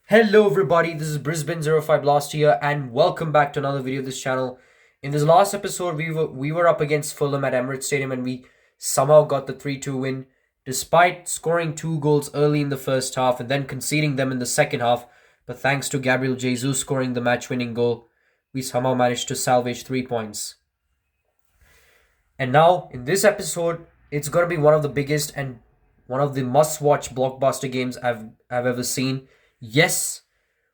Hello everybody, this is Brisbane05 last year and welcome back to another video of this channel. In this last episode, we were up against Fulham at Emirates Stadium and we somehow got the 3-2 win despite scoring 2 goals early in the first half and then conceding them in the second half. But thanks to Gabriel Jesus scoring the match-winning goal, we somehow managed to salvage 3 points. And now, in this episode, it's going to be one of the biggest and one of the must-watch blockbuster games I've ever seen. Yes,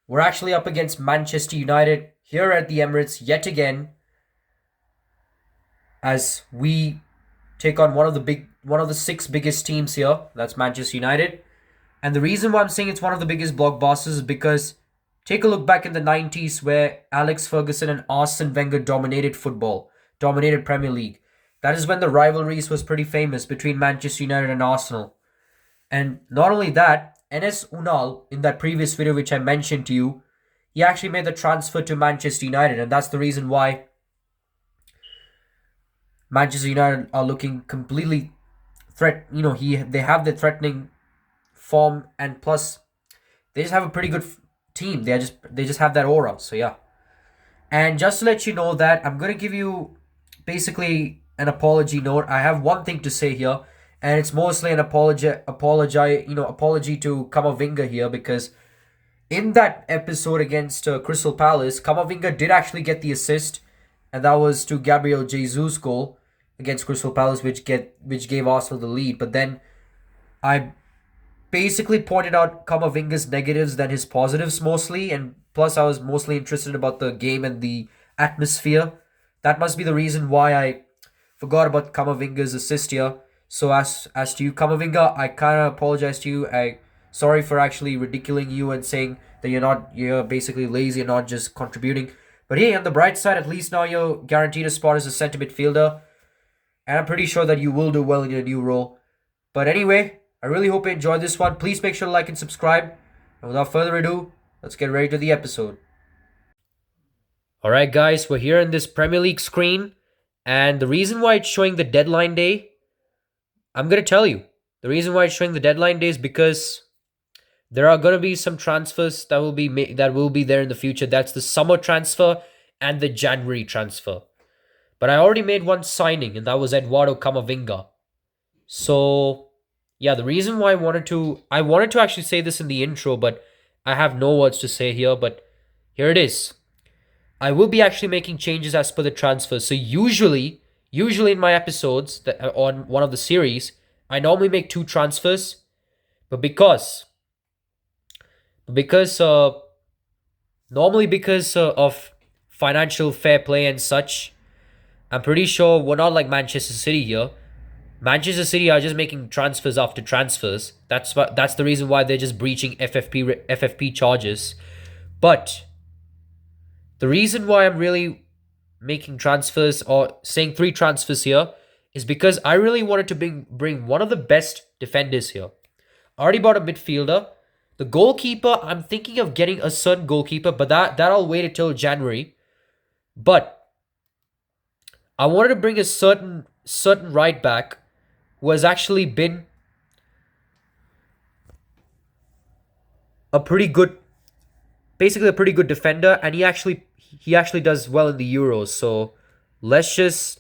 we're actually up against Manchester United here at the Emirates yet again as we take on one of the six biggest teams here. That's Manchester United. And the reason why I'm saying it's one of the biggest blockbusters is because take a look back in the 90s where Alex Ferguson and Arsene Wenger dominated football, dominated Premier League. That is when the rivalries was pretty famous between Manchester United and Arsenal. And not only that, Enes Unal, in that previous video which I mentioned to you, he actually made the transfer to Manchester United, and that's the reason why Manchester United are looking completely they have the threatening form, and plus they just have a pretty good team. They just have that aura. So yeah. And just to let you know that I'm gonna give you basically an apology note. I have one thing to say here, and it's mostly an apology to Kamavinga here because in that episode against Crystal Palace, Kamavinga did actually get the assist, and that was to Gabriel Jesus' goal against Crystal Palace, which gave Arsenal the lead. But then I basically pointed out Kamavinga's negatives than his positives mostly, and plus I was mostly interested about the game and the atmosphere. That must be the reason why I forgot about Kamavinga's assist here. So as to you, Kamavinga, I kind of apologize to you. I sorry for actually ridiculing you and saying that you're basically lazy and not just contributing. But hey, on the bright side, at least now you're guaranteed a spot as a centre midfielder, and I'm pretty sure that you will do well in your new role. But anyway, I really hope you enjoyed this one. Please make sure to like and subscribe. And without further ado, let's get ready to the episode. Alright guys, we're here in this Premier League screen. And the reason why it's showing the deadline day, I'm going to tell you. The reason why it's showing the deadline day is because there are going to be some transfers that will be there in the future. That's the summer transfer and the January transfer. But I already made one signing, and that was Eduardo Camavinga. So yeah, the reason why I wanted to actually say this in the intro, but I have no words to say here, but here it is. I will be actually making changes as per the transfers. So usually in my episodes that on one of the series, I normally make 2 transfers, but because normally because of financial fair play and such, I'm pretty sure we're not like Manchester City here. Manchester City are just making transfers after transfers. That's the reason why they're just breaching FFP charges. But the reason why I'm really making transfers or saying 3 transfers here is because I really wanted to bring one of the best defenders here. I already bought a midfielder. The goalkeeper, I'm thinking of getting a certain goalkeeper, but that I'll wait until January. But I wanted to bring a certain right back who has actually been a pretty good defender, and he actually does well in the Euros. So let's just,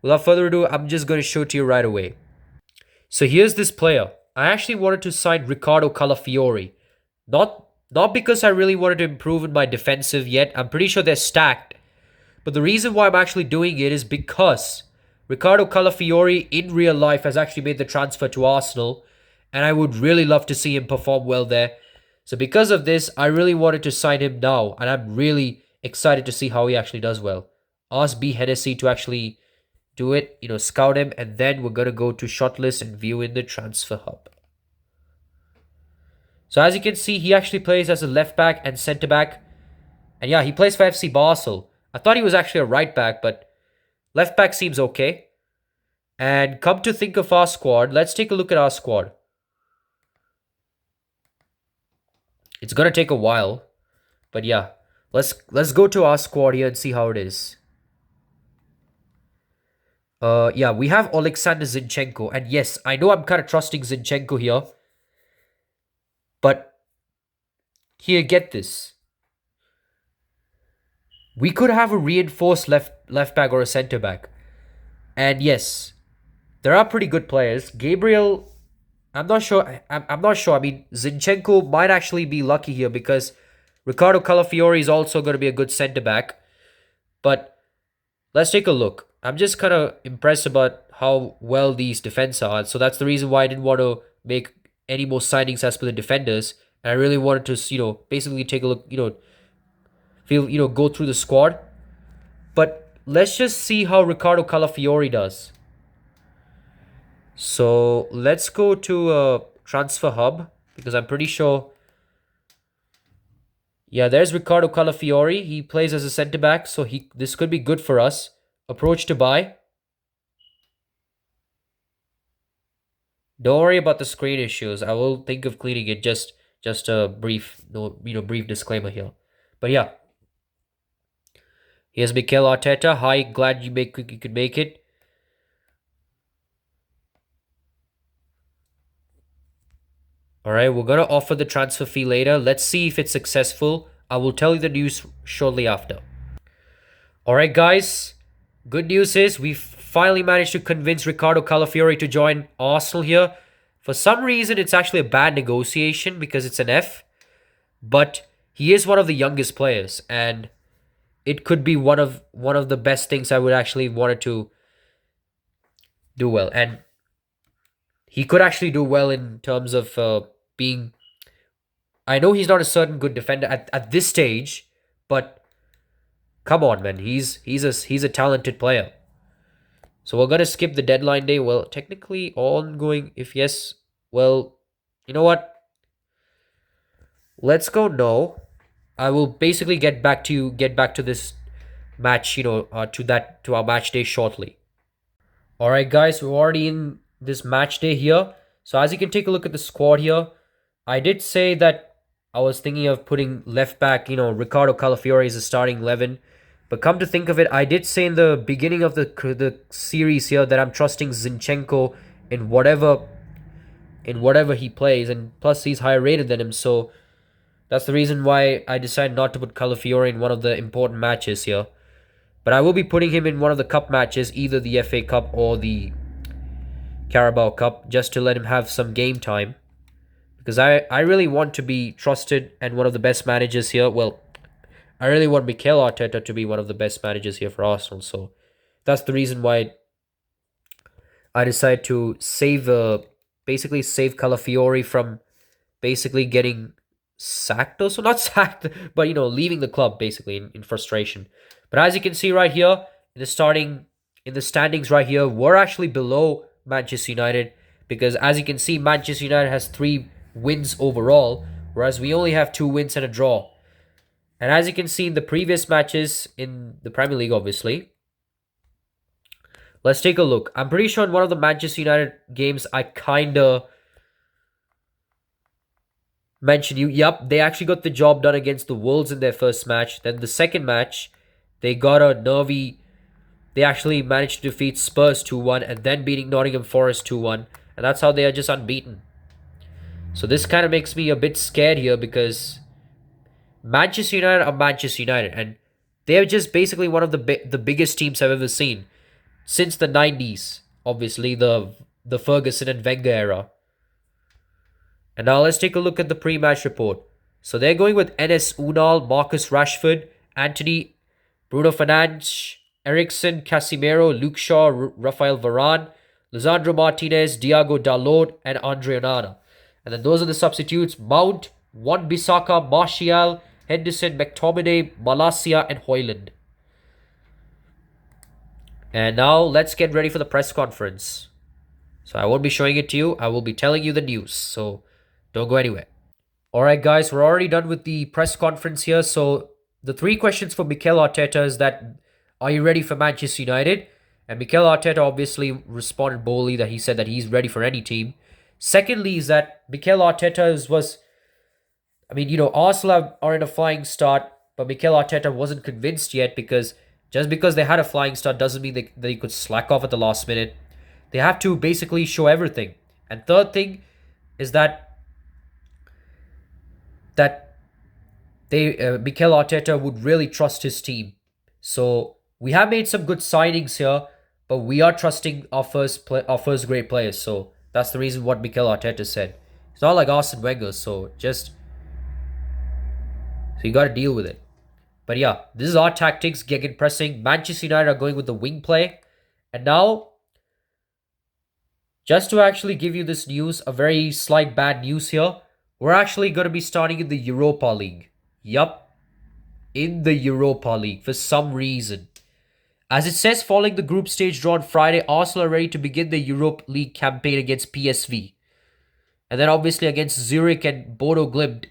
without further ado, I'm just going to show it to you right away. So here's this player. I actually wanted to sign Riccardo Calafiori. Not because I really wanted to improve in my defensive yet. I'm pretty sure they're stacked. But the reason why I'm actually doing it is because Riccardo Calafiori in real life has actually made the transfer to Arsenal, and I would really love to see him perform well there. So because of this, I really wanted to sign him now, and I'm really excited to see how he actually does well. Ask B. Hennessy to actually do it, scout him, and then we're going to go to shortlist and view in the transfer hub. So as you can see, he actually plays as a left back and centre back. And yeah, he plays for FC Basel. I thought he was actually a right back, but left back seems okay. And come to think of our squad, let's take a look at our squad. It's going to take a while, but yeah, let's go to our squad here and see how it is. Yeah, we have Alexander Zinchenko, and yes, I know I'm kind of trusting Zinchenko here, but Here, get this. We could have a reinforced left back or a centre back. And yes, there are pretty good players. Gabriel, I'm not sure. I'm not sure. I mean, Zinchenko might actually be lucky here because Ricardo Calafiori is also going to be a good centre back. But let's take a look. I'm just kind of impressed about how well these defense are. So that's the reason why I didn't want to make any more signings as per the defenders. And I really wanted to, basically take a look, go through the squad. But let's just see how Ricardo Calafiori does. So let's go to Transfer Hub because I'm pretty sure. Yeah, there's Ricardo Calafiori. He plays as a centre back, so this could be good for us. Approach to buy. Don't worry about the screen issues. I will think of cleaning it. Just a brief brief disclaimer here. But yeah, here's Mikel Arteta. Hi, glad you could make it. All right, we're gonna offer the transfer fee later. Let's see if it's successful. I will tell you the news shortly after. All right, guys. Good news is we finally managed to convince Ricardo Calafiori to join Arsenal here. For some reason, it's actually a bad negotiation because it's an F. But he is one of the youngest players, and it could be one of the best things I would actually wanted to do well. And he could actually do well in terms of being. I know he's not a certain good defender at this stage, but come on, man, he's a talented player. So we're gonna skip the deadline day. Well, technically ongoing. If yes, well, you know what? Let's go no. I will basically get back to this match, to our match day shortly. All right, guys, we're already in this match day here. So as you can take a look at the squad here, I did say that I was thinking of putting left back, Ricardo Calafiori as a starting 11. But come to think of it, I did say in the beginning of the series here that I'm trusting Zinchenko in whatever he plays, and plus he's higher rated than him, so that's the reason why I decided not to put Calafiori in one of the important matches here. But I will be putting him in one of the cup matches, either the FA Cup or the Carabao Cup, just to let him have some game time. Because I really want to be trusted and one of the best managers here. Well, I really want Mikel Arteta to be one of the best managers here for Arsenal. So that's the reason why I decided to basically save Calafiori from basically getting sacked. Also, not sacked, but leaving the club basically in frustration. But as you can see right here in the standings right here, we're actually below Manchester United because as you can see, Manchester United has 3 wins overall, whereas we only have 2 wins and a draw. And as you can see in the previous matches in the Premier League, obviously, let's take a look. I'm pretty sure in one of the Manchester United games, I kind of mentioned you. Yep, they actually got the job done against the Wolves in their first match. Then the second match, they got a nervy. They actually managed to defeat Spurs 2-1 and then beating Nottingham Forest 2-1. And that's how they are just unbeaten. So this kind of makes me a bit scared here because Manchester United are Manchester United, and they're just basically one of the biggest teams I've ever seen since the 90s. Obviously, the Ferguson and Wenger era. And now let's take a look at the pre-match report. So they're going with Enes Unal, Marcus Rashford, Anthony, Bruno Fernandes, Eriksen, Casemiro, Luke Shaw, Rafael Varane, Lisandro Martinez, Diego Dalot, and Andre Onana. And then those are the substitutes: Mount, Wan-Bissaka, Martial, Henderson, McTominay, Malacia, and Hoyland. And now let's get ready for the press conference. So I won't be showing it to you. I will be telling you the news. So don't go anywhere. All right, guys, we're already done with the press conference here. So the 3 questions for Mikel Arteta is that, are you ready for Manchester United? And Mikel Arteta obviously responded boldly that he said that he's ready for any team. Secondly is that Mikel Arteta was, Arsenal are in a flying start, but Mikel Arteta wasn't convinced yet because just because they had a flying start doesn't mean they could slack off at the last minute. They have to basically show everything. And third thing is that Mikel Arteta would really trust his team. So we have made some good signings here, but we are trusting our first great players. So that's the reason what Mikel Arteta said. It's not like Arsene Wenger, so you got to deal with it. But yeah, this is our tactics, gegen pressing. Manchester United are going with the wing play. And now, just to actually give you this news, a very slight bad news here. We're actually going to be starting in the Europa League. Yup, in the Europa League for some reason. As it says, following the group stage draw on Friday, Arsenal are ready to begin the Europa League campaign against PSV. And then obviously against Zurich and Bodo Glimt.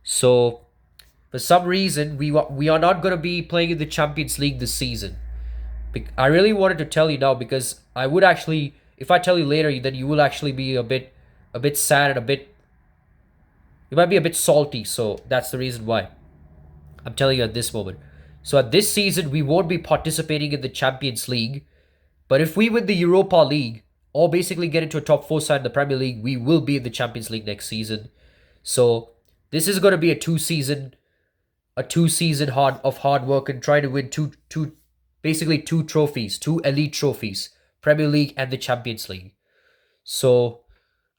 So, for some reason, we are not going to be playing in the Champions League this season. I really wanted to tell you now because I would actually, if I tell you later, then you will actually be a bit sad and you might be a bit salty. So that's the reason why I'm telling you at this moment. So at this season, we won't be participating in the Champions League. But if we win the Europa League, or basically get into a top 4 side in the Premier League, we will be in the Champions League next season. So this is going to be a two season hard work and trying to win two trophies, 2 elite trophies, Premier League and the Champions League. So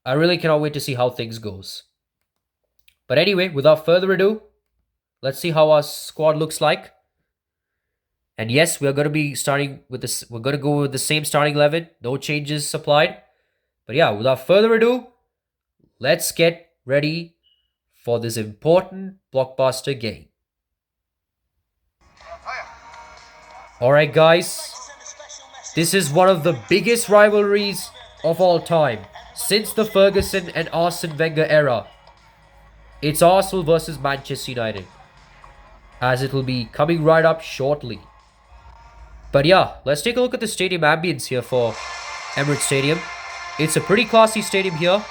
I really cannot wait to see how things goes. But anyway, without further ado, let's see how our squad looks like. And yes, we're going to be starting with this. We're going to go with the same starting 11. No changes applied. But yeah, without further ado, let's get ready for this important blockbuster game. Alright guys, this is one of the biggest rivalries of all time since the Ferguson and Arsene Wenger era. It's Arsenal versus Manchester United, as it will be coming right up shortly. But yeah, let's take a look at the stadium ambience here for Emirates Stadium. It's a pretty classy stadium here.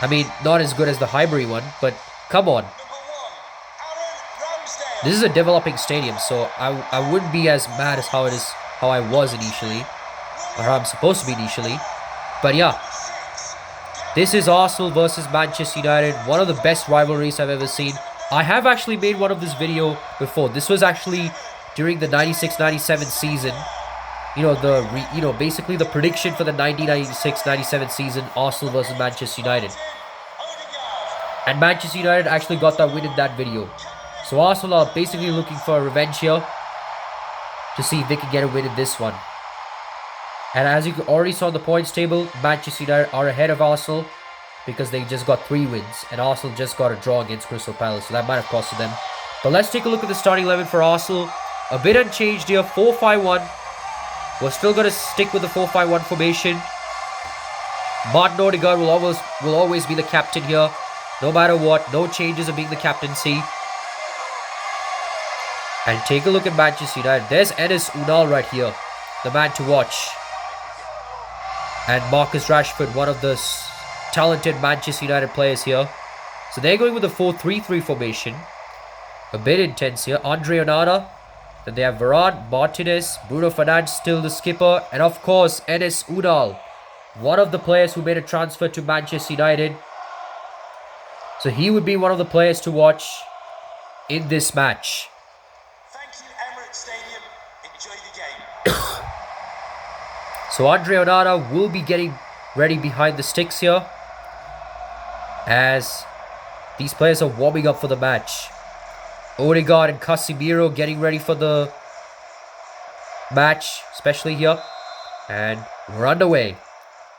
I mean, not as good as the Highbury one, but come on. This is a developing stadium, so I wouldn't be as mad as how I was initially, or how I'm supposed to be initially. But yeah, this is Arsenal versus Manchester United, one of the best rivalries I've ever seen. I have actually made one of this video before. This was actually during the 96-97 season. Basically the prediction for the 1996-97 season, Arsenal versus Manchester United. And Manchester United actually got that win in that video. So Arsenal are basically looking for a revenge here to see if they can get a win in this one. And as you already saw the points table, Manchester United are ahead of Arsenal because they just got 3 wins. And Arsenal just got a draw against Crystal Palace, so that might have costed them. But let's take a look at the starting 11 for Arsenal. A bit unchanged here, 4-5-1. We're still going to stick with the 4-5-1 formation. Martin Odegaard will always be the captain here. No matter what, no changes of being the captaincy. And take a look at Manchester United. There's Enes Unal right here, the man to watch. And Marcus Rashford, one of the talented Manchester United players here. So they're going with the 4-3-3 formation. A bit intense here. Andre Onana. Then they have Varane, Martinez, Bruno Fernandes still the skipper. And of course, Enes Unal, one of the players who made a transfer to Manchester United. So he would be one of the players to watch in this match. Thank you, Emirates Stadium. Enjoy the game. So Andre Onana will be getting ready behind the sticks here, as these players are warming up for the match. Odegaard and Casemiro getting ready for the match, especially here. And we're underway.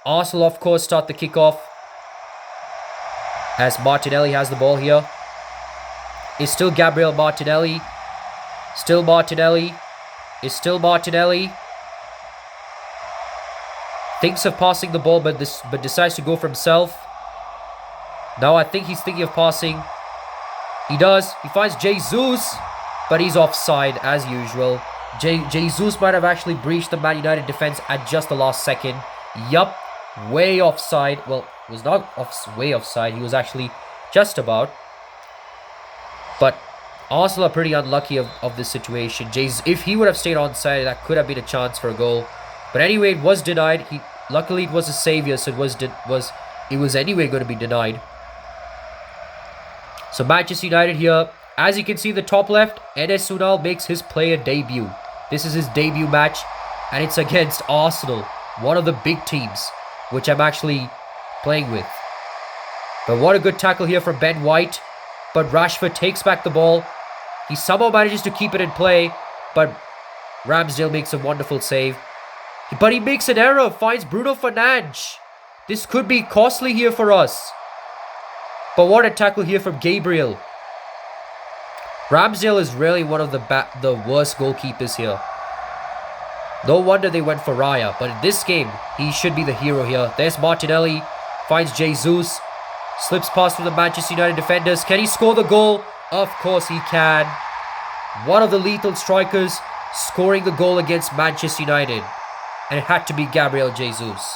Arsenal, of course, start the kickoff, as Martinelli has the ball here. It's still Gabriel Martinelli. Still Martinelli. It's still Martinelli. Thinks of passing the ball, but decides to go for himself. Now I think he's thinking of passing. He does. He finds Jesus, but he's offside as usual. Jesus might have actually breached the Man United defense at just the last second. Yup, way offside. Well, it was not way offside. He was actually just about. But Arsenal are pretty unlucky of this situation. If he would have stayed onside, that could have been a chance for a goal. But anyway, it was denied. luckily it was a savior, so it was anyway going to be denied. So Manchester United here, as you can see in the top left, Enes Unal makes his player debut. This is his debut match, and it's against Arsenal, one of the big teams, which I'm actually playing with. But what a good tackle here from Ben White. But Rashford takes back the ball. He somehow manages to keep it in play, but Ramsdale makes a wonderful save. But he makes an error, finds Bruno Fernandes. This could be costly here for us. But what a tackle here from Gabriel. Ramsdale is really one of the worst goalkeepers here. No wonder they went for Raya, but in this game, he should be the hero here. There's Martinelli, finds Jesus, slips past from the Manchester United defenders. Can he score the goal? Of course he can. One of the lethal strikers scoring the goal against Manchester United. And it had to be Gabriel Jesus.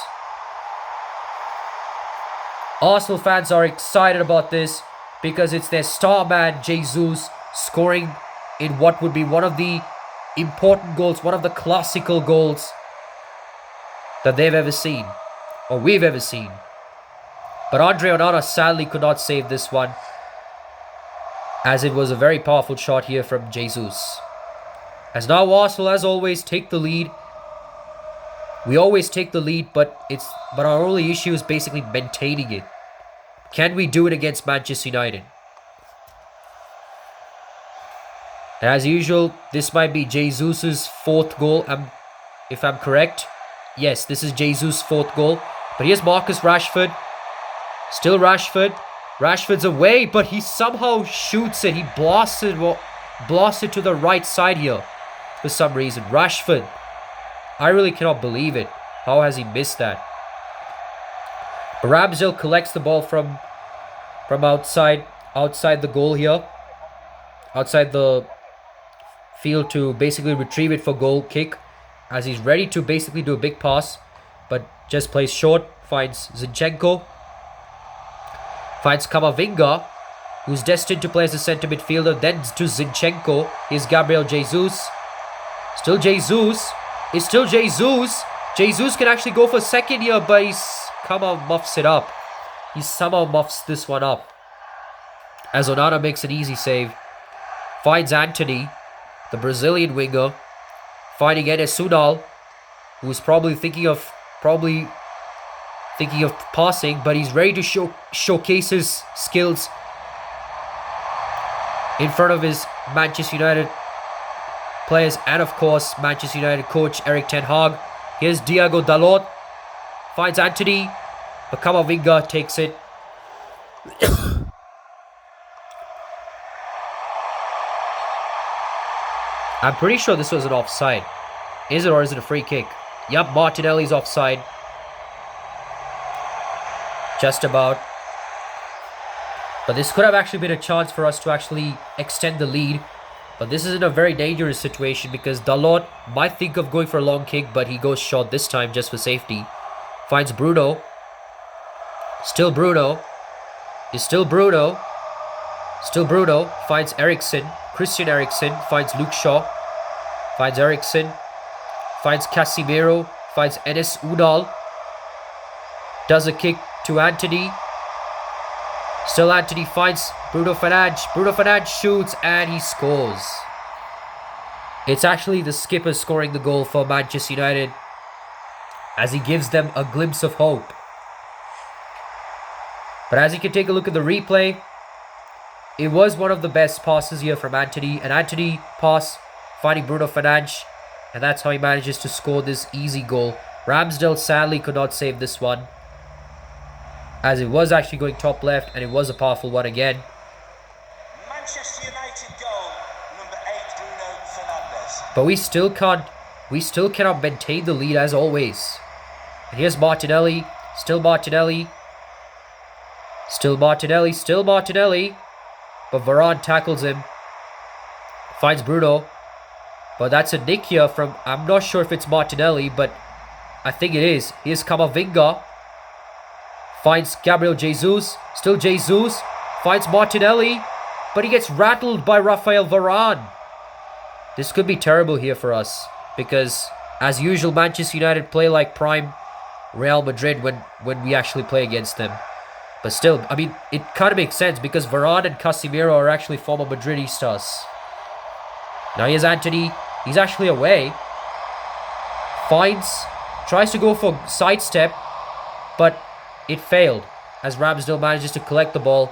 Arsenal fans are excited about this because it's their star man Jesus scoring in what would be one of the important goals, one of the classical goals that they've ever seen, or we've ever seen. But Andre Onana sadly could not save this one, as it was a very powerful shot here from Jesus. As now Arsenal, as always, take the lead. We always take the lead, but our only issue is basically maintaining it. Can we do it against Manchester United? And as usual, this might be Jesus' fourth goal, if I'm correct. Yes, this is Jesus' fourth goal. But here's Marcus Rashford. Still Rashford. Rashford's away, but he somehow shoots it. He blasts it to the right side here for some reason. Rashford. I really cannot believe it. How has he missed that? But Ramsdale collects the ball from outside the goal here. Outside the field to basically retrieve it for goal kick. As he's ready to basically do a big pass. But just plays short. Finds Zinchenko. Finds Camavinga, who's destined to play as a centre midfielder. Then to Zinchenko. Here's Gabriel Jesus. Still Jesus. It's still Jesus. Jesus can actually go for second here, but he somehow muffs it up. He somehow muffs this one up. As Onana makes an easy save. Finds Anthony, the Brazilian winger. Finding Enes Unal, who's probably thinking of passing, but he's ready to showcase his skills in front of his Manchester United players and of course Manchester United coach Erik ten Hag. Here's Diego Dalot, finds Anthony, but Camavinga takes it. I'm pretty sure this was an offside. Is it, or is it a free kick? Yup, Martinelli's offside. Just about. But this could have actually been a chance for us to actually extend the lead. But this is in a very dangerous situation because Dalot might think of going for a long kick, but he goes short this time just for safety. Finds Bruno. Still Bruno. Is still Bruno. Still Bruno. Finds Eriksen. Christian Eriksen. Finds Luke Shaw. Finds Eriksen. Finds Casemiro. Finds Enes Unal. Does a kick to Anthony. Still Anthony finds Bruno Fernandes. Bruno Fernandes shoots and he scores. It's actually the skipper scoring the goal for Manchester United as he gives them a glimpse of hope. But as you can take a look at the replay, it was one of the best passes here from Anthony. An Anthony pass finding Bruno Fernandes, and that's how he manages to score this easy goal. Ramsdale sadly could not save this one, as it was actually going top left, and it was a powerful one again. Manchester United goal, number 8, Bruno Fernandes. But we still cannot maintain the lead as always. And here's Martinelli, still Martinelli. Still Martinelli, still Martinelli. But Varane tackles him. Finds Bruno. But that's a nick here from, I'm not sure if it's Martinelli, but I think it is. Here's Camavinga. Finds Gabriel Jesus. Still Jesus. Finds Martinelli. But he gets rattled by Rafael Varane. This could be terrible here for us. Because, as usual, Manchester United play like prime Real Madrid when we actually play against them. But still, I mean, it kind of makes sense because Varane and Casemiro are actually former Madridistas. Now here's Antony. He's actually away. Tries to go for sidestep, but it failed as Ramsdale manages to collect the ball.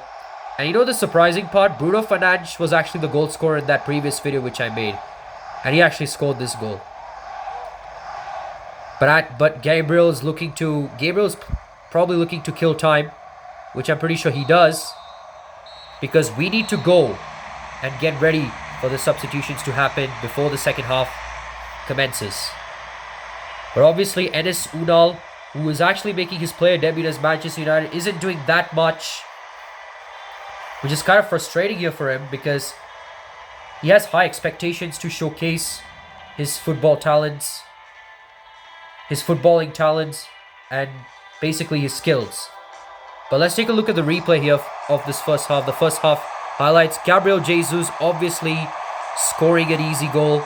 And you know the surprising part? Bruno Fernandes was actually the goal scorer in that previous video which I made. And he actually scored this goal. But Gabriel's probably looking to kill time, which I'm pretty sure he does, because we need to go and get ready for the substitutions to happen before the second half commences. But obviously Enes Unal, who is actually making his player debut as Manchester United, isn't doing that much, which is kind of frustrating here for him because he has high expectations to showcase his footballing talents, and basically his skills. But let's take a look at the replay here of this first half. The first half highlights Gabriel Jesus obviously scoring an easy goal.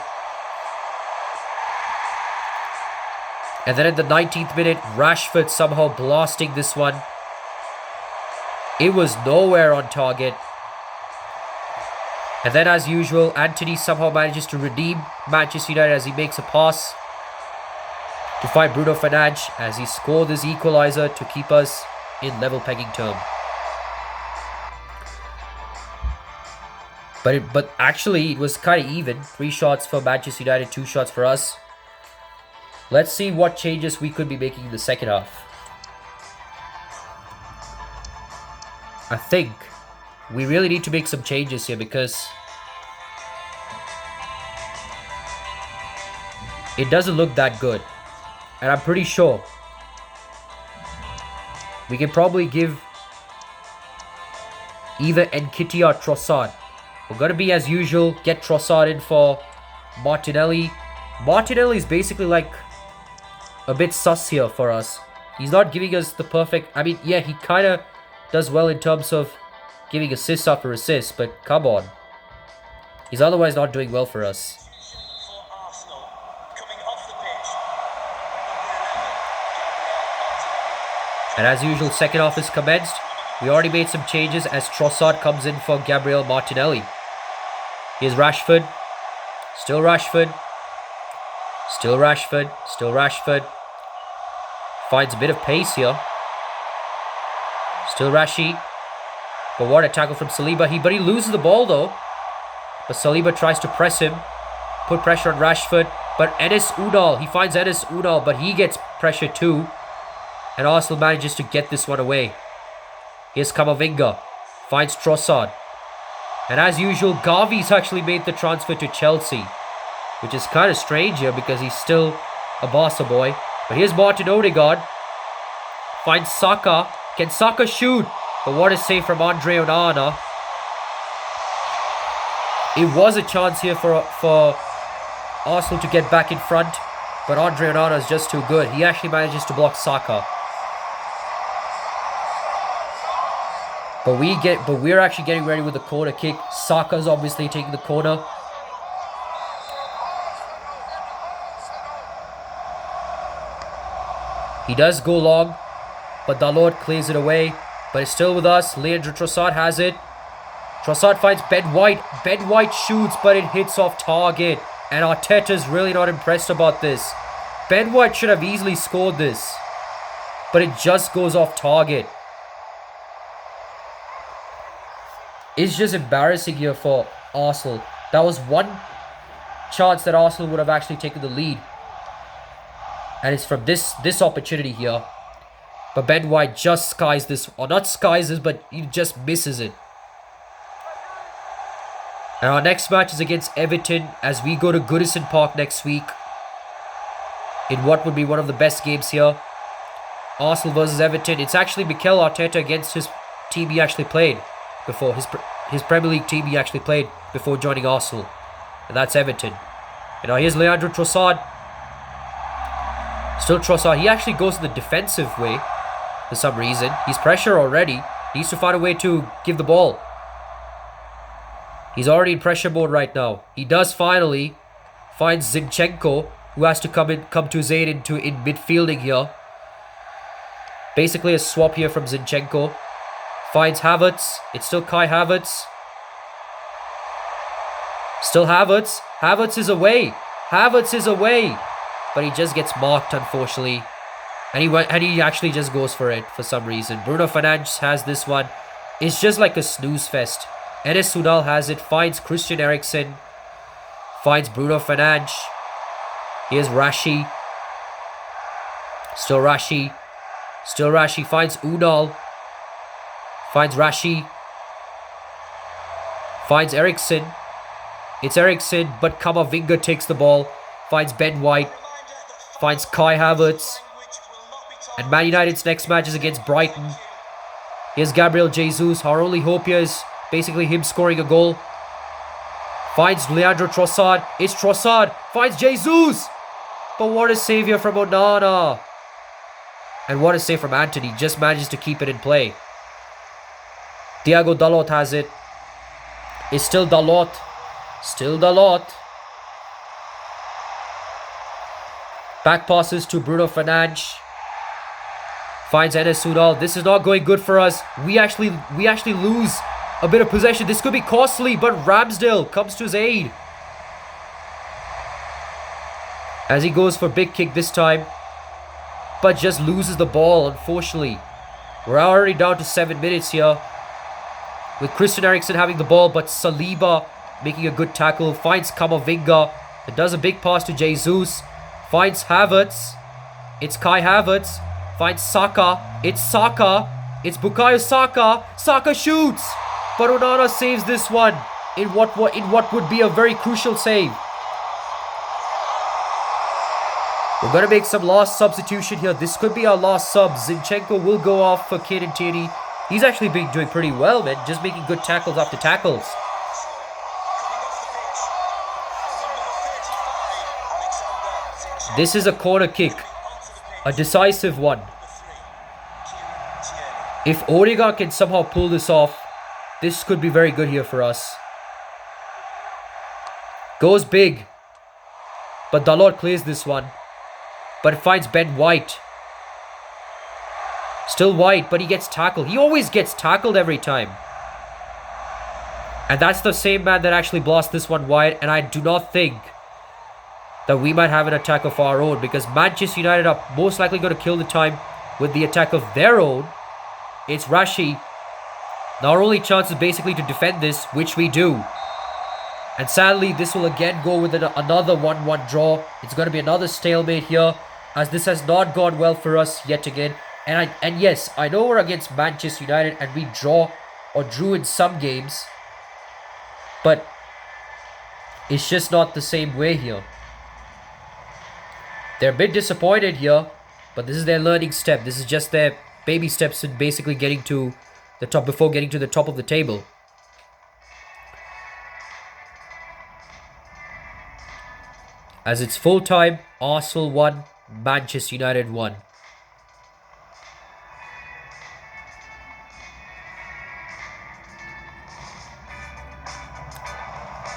And then at the 19th minute, Rashford somehow blasting this one. It was nowhere on target. And then as usual, Antony somehow manages to redeem Manchester United as he makes a pass to find Bruno Fernandes as he scored this equalizer to keep us in level pegging term. But actually it was kind of even. 3 shots for Manchester United, 2 shots for us. Let's see what changes we could be making in the second half. I think we really need to make some changes here because it doesn't look that good. And I'm pretty sure we can probably give either Nketiah or Trossard. We're going to be, as usual, get Trossard in for Martinelli. Martinelli is basically like a bit sus here for us. He's not giving us the perfect... I mean, yeah, he kind of does well in terms of giving assist after assist, but come on. He's otherwise not doing well for us. And as usual, second half is commenced. We already made some changes as Trossard comes in for Gabriel Martinelli. Here's Rashford. Still Rashford. Still Rashford. Still Rashford. Finds a bit of pace here. Still Rashi. But what a tackle from Saliba. But he loses the ball though. But Saliba tries to press him. Put pressure on Rashford. But Enes Unal. He finds Enes Unal. But he gets pressure too. And Arsenal manages to get this one away. Here's Camavinga. Finds Trossard. And as usual, Gavi's actually made the transfer to Chelsea. Which is kind of strange here because he's still a Barca boy. But here's Martin Odegaard. Finds Saka. Can Saka shoot? But what a save from Andre Onana. It was a chance here for Arsenal to get back in front. But Andre Onana is just too good. He actually manages to block Saka. But we're actually getting ready with the corner kick. Saka's obviously taking the corner. He does go long, but Dalot clears it away. But it's still with us. Leandro Trossard has it. Trossard finds Ben White. Ben White shoots, but it hits off target. And Arteta's really not impressed about this. Ben White should have easily scored this. But it just goes off target. It's just embarrassing here for Arsenal. That was one chance that Arsenal would have actually taken the lead. And it's from this opportunity here. But Ben White just skies this. Or not skies this, but he just misses it. And our next match is against Everton as we go to Goodison Park next week. In what would be one of the best games here. Arsenal versus Everton. It's actually Mikel Arteta against his team he actually played before. His Premier League team he actually played before joining Arsenal. And that's Everton. And now here's Leandro Trossard. Still Trossard. He actually goes in the defensive way for some reason. He's pressure already. He needs to find a way to give the ball. He's already in pressure mode right now. He does finally find Zinchenko, who has to come to his aid in midfielding here. Basically a swap here from Zinchenko. Finds Havertz. It's still Kai Havertz. Still Havertz. Havertz is away. Havertz is away. But he just gets marked, unfortunately. And he actually just goes for it for some reason. Bruno Fernandes has this one. It's just like a snooze fest. Enes Unal has it. Finds Christian Eriksen. Finds Bruno Fernandes. Here's Rashi. Still Rashi. Still Rashi. Finds Unal. Finds Rashi. Finds Eriksen. It's Eriksen, but Kamavinga takes the ball. Finds Ben White. Finds Kai Havertz. And Man United's next match is against Brighton. Here's Gabriel Jesus. Our only hope here is basically him scoring a goal. Finds Leandro Trossard. It's Trossard. Finds Jesus. But what a save here from Onana. And what a save from Antony. Just manages to keep it in play. Thiago Dalot has it. It's still Dalot. Still Dalot. Back passes to Bruno Fernandes. Finds Enes Unal. This is not going good for us. We actually lose a bit of possession. This could be costly, but Ramsdale comes to his aid. As he goes for big kick this time. But just loses the ball, unfortunately. We're already down to 7 minutes here. With Christian Eriksen having the ball, but Saliba making a good tackle. Finds Kamavinga. It does a big pass to Jesus. Finds Havertz. It's Kai Havertz. Finds Saka. It's Saka. It's Bukayo Saka. Saka shoots. But Onana saves this one. In what would be a very crucial save. We're going to make some last substitution here. This could be our last sub. Zinchenko will go off for Kane and Tierney. He's actually been doing pretty well, man. Just making good tackles after tackles. This is a corner kick. A decisive one. If Odegaard can somehow pull this off, this could be very good here for us. Goes big. But Dalot clears this one. But it finds Ben White. Still White, but he gets tackled. He always gets tackled every time. And that's the same man that actually blasted this one wide. And I do not think that we might have an attack of our own, because Manchester United are most likely going to kill the time with the attack of their own. It's Rashi. Our only chance is basically to defend this, which we do. And sadly, this will again go with another 1-1 draw. It's going to be another stalemate here, as this has not gone well for us yet again. And yes, I know we're against Manchester United and we draw or drew in some games, but it's just not the same way here. They're a bit disappointed here, but this is their learning step. This is just their baby steps in basically getting to the top before getting to the top of the table. As it's full time, Arsenal 1, Manchester United 1.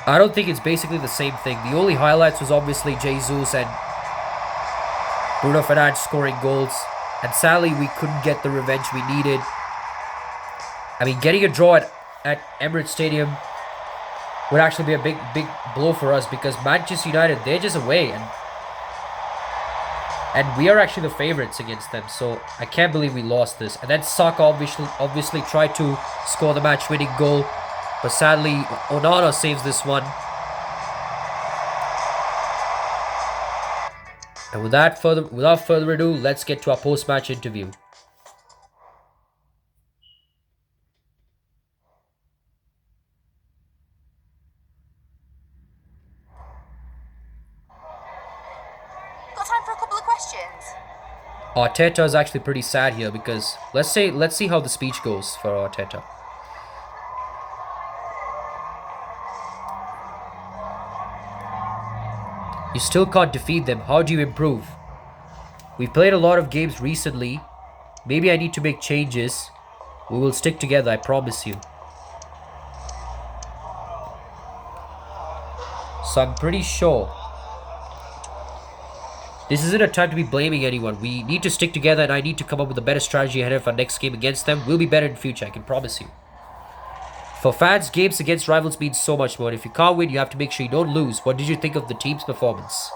I don't think it's basically the same thing. The only highlights was obviously Jesus and Bruno Fernandes scoring goals. And sadly, we couldn't get the revenge we needed. I mean, getting a draw at Emirates Stadium would actually be a big blow for us, because Manchester United, they're just away. And we are actually the favourites against them. So I can't believe we lost this. And then Saka obviously tried to score the match-winning goal. But sadly, Onana saves this one. And without further ado, let's get to our post-match interview. Got time for a couple of questions? Arteta is actually pretty sad here, because let's see how the speech goes for Arteta. You still can't defeat them. How do you improve? We've played a lot of games recently. Maybe I need to make changes. We will stick together, I promise you. So I'm pretty sure This isn't a time to be blaming anyone. We need to stick together, and I need to come up with a better strategy ahead of our next game against them. We'll be better in future, I can promise you. For fans, games against rivals mean so much more. If you can't win, you have to make sure you don't lose. What did you think of the team's performance?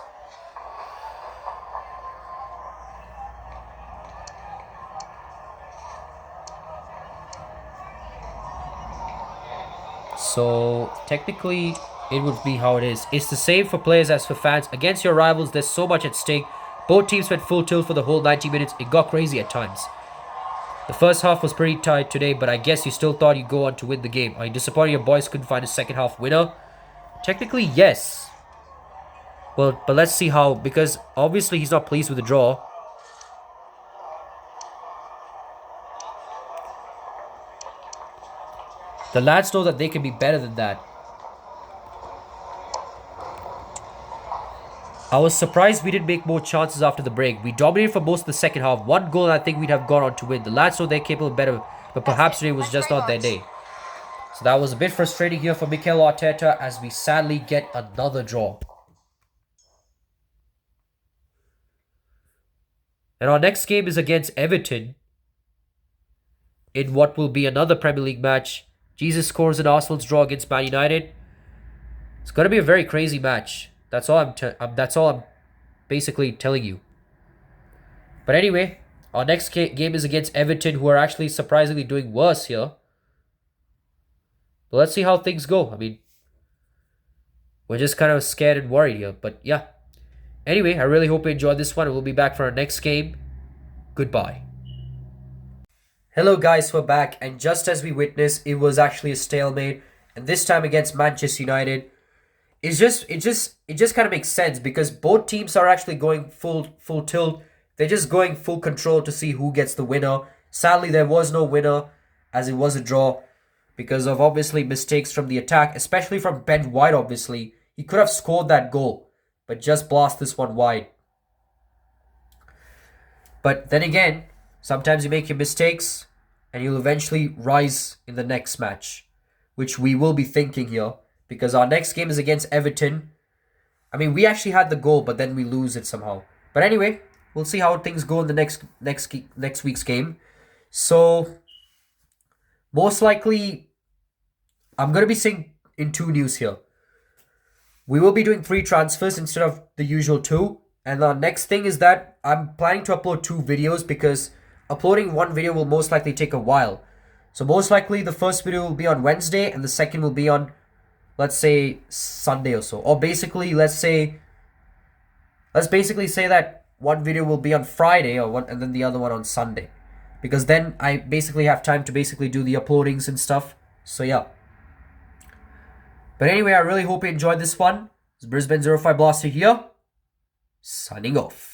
So, technically, it would be how it is. It's the same for players as for fans. Against your rivals, there's so much at stake. Both teams went full tilt for the whole 90 minutes. It got crazy at times. The first half was pretty tight today, but I guess you still thought you'd go on to win the game. Are you disappointed your boys couldn't find a second half winner? Technically, yes. Well, but let's see how, because obviously he's not pleased with the draw. The lads know that they can be better than that. I was surprised we didn't make more chances after the break. We dominated for most of the second half. One goal and I think we'd have gone on to win. The lads know they're capable of better, but perhaps today was just not their day. So that was a bit frustrating here for Mikel Arteta as we sadly get another draw. And our next game is against Everton in what will be another Premier League match. Jesus scores in Arsenal's draw against Man United. It's going to be a very crazy match. That's all I'm basically telling you. But anyway, our next game is against Everton, who are actually surprisingly doing worse here. But let's see how things go. I mean, we're just kind of scared and worried here. But yeah. Anyway, I really hope you enjoyed this one. We'll be back for our next game. Goodbye. Hello guys, we're back. And just as we witnessed, it was actually a stalemate. And this time against Manchester United. It just kind of makes sense because both teams are actually going full tilt. They're just going full control to see who gets the winner. Sadly, there was no winner as it was a draw because of obviously mistakes from the attack, especially from Ben White, obviously. He could have scored that goal, but just blast this one wide. But then again, sometimes you make your mistakes and you'll eventually rise in the next match, which we will be thinking here. Because our next game is against Everton. I mean, we actually had the goal, but then we lose it somehow. But anyway, we'll see how things go in the next week's game. So, most likely, I'm going to be saying in 2 news here. We will be doing 3 transfers instead of the usual 2. And the next thing is that I'm planning to upload 2 videos because uploading 1 video will most likely take a while. So most likely the first video will be on Wednesday and the second will be on, let's say, Sunday or so. Or basically, let's basically say that one video will be on Friday and then the other one on Sunday. Because then I basically have time to basically do the uploadings and stuff. So yeah. But anyway, I really hope you enjoyed this one. It's Brisbane 05 Blaster here. Signing off.